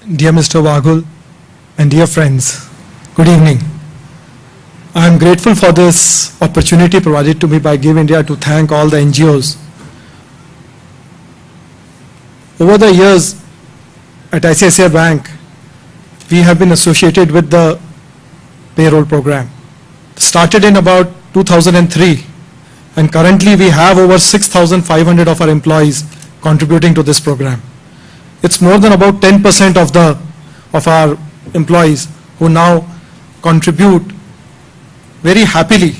dear Mr. Waghul, and dear friends, good evening. I am grateful for this opportunity provided to me by Give India to thank all the NGOs. Over the years at ICICI Bank, we have been associated with the payroll program. Started in about 2003, and currently we have over 6,500 of our employees contributing to this program. It's more than about 10% of our employees who now contribute very happily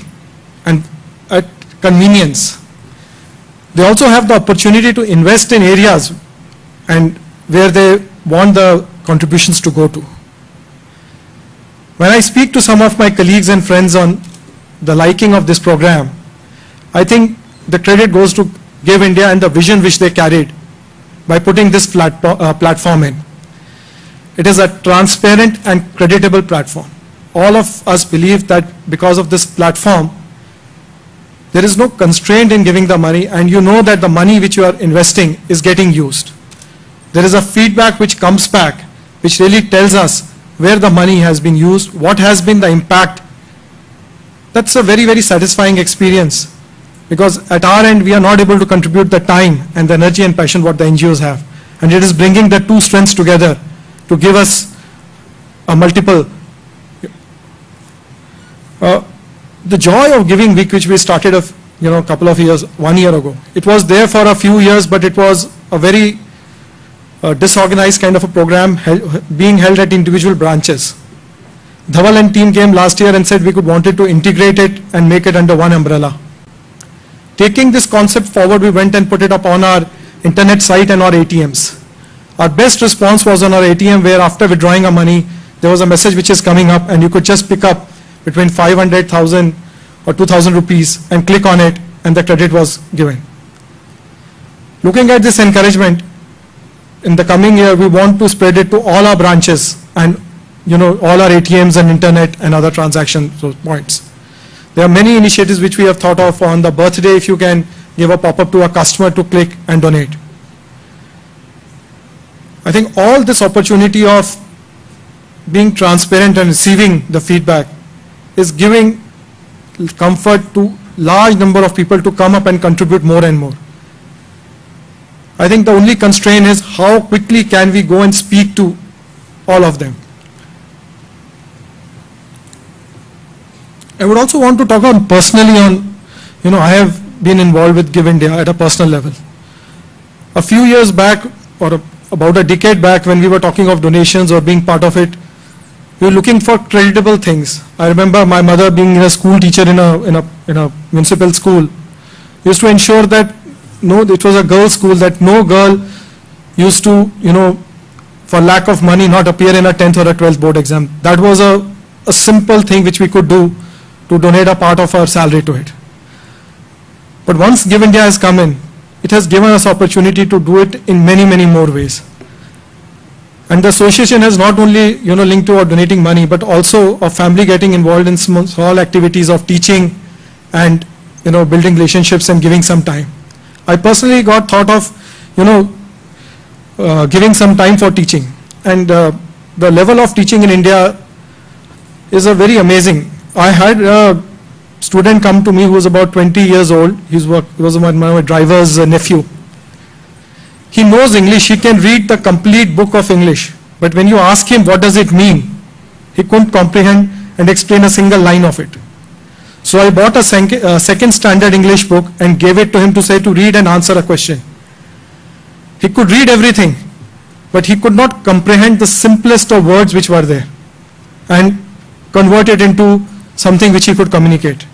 and at convenience. They also have the opportunity to invest in areas and where they want the contributions to go to. When I speak to some of my colleagues and friends on the liking of this program, I think the credit goes to Give India and the vision which they carried by putting this platform in. It is a transparent and creditable platform. All of us believe that because of this platform, there is no constraint in giving the money, and you know that the money which you are investing is getting used. There is a feedback which comes back, which really tells us where the money has been used, what has been the impact. That's a very, very satisfying experience, because at our end, we are not able to contribute the time and the energy and passion what the NGOs have. And it is bringing the two strengths together to give us a multiple. The joy of Giving Week, which we started a couple of years, 1 year ago, it was there for a few years, but it was a very disorganized kind of a program being held at individual branches. Dhaval and team came last year and said we wanted to integrate it and make it under one umbrella. Taking this concept forward, we went and put it up on our internet site and our ATMs. Our best response was on our ATM, where after withdrawing our money, there was a message which is coming up, and you could just pick up between 500,000 or 2,000 rupees and click on it, and the credit was given. Looking at this encouragement, in the coming year, we want to spread it to all our branches and all our ATMs and internet and other transaction points. There are many initiatives which we have thought of. On the birthday, if you can give a pop-up to a customer to click and donate. I think all this opportunity of being transparent and receiving the feedback is giving comfort to large number of people to come up and contribute more and more. I think the only constraint is how quickly can we go and speak to all of them. I would also want to talk on personally on, I have been involved with Give India at a personal level. A few years back, or about a decade back, when we were talking of donations or being part of it, we were looking for creditable things. I remember my mother being a school teacher in a municipal school, used to ensure that it was a girls' school, that no girl used to, for lack of money, not appear in a 10th or a 12th board exam. That was a simple thing which we could do to donate a part of our salary to it. But once Give India has come in, it has given us opportunity to do it in many, many more ways. And the association has not only, linked to our donating money, but also a family getting involved in small activities of teaching and, building relationships and giving some time. I personally got thought of, giving some time for teaching. And the level of teaching in India is a very amazing. I had a student come to me who was about 20 years old. He was my driver's nephew. He knows English. He can read the complete book of English. But when you ask him what does it mean, he couldn't comprehend and explain a single line of it. So I bought a second standard English book and gave it to him to read and answer a question. He could read everything, but he could not comprehend the simplest of words which were there and convert it into something which he could communicate.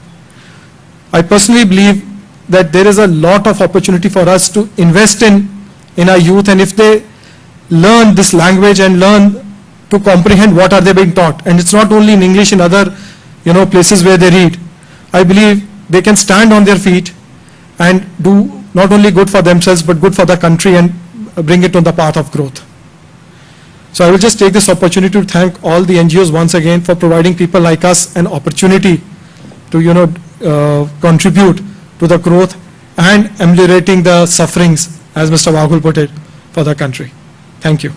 I personally believe that there is a lot of opportunity for us to invest in our youth, and if they learn this language and learn to comprehend what are they being taught, and it's not only in English, in other places where they read, I believe they can stand on their feet and do not only good for themselves but good for the country and bring it on the path of growth. So I will just take this opportunity to thank all the NGOs once again for providing people like us an opportunity to contribute to the growth and ameliorating the sufferings, as Mr. Waghul put it, for the country. Thank you.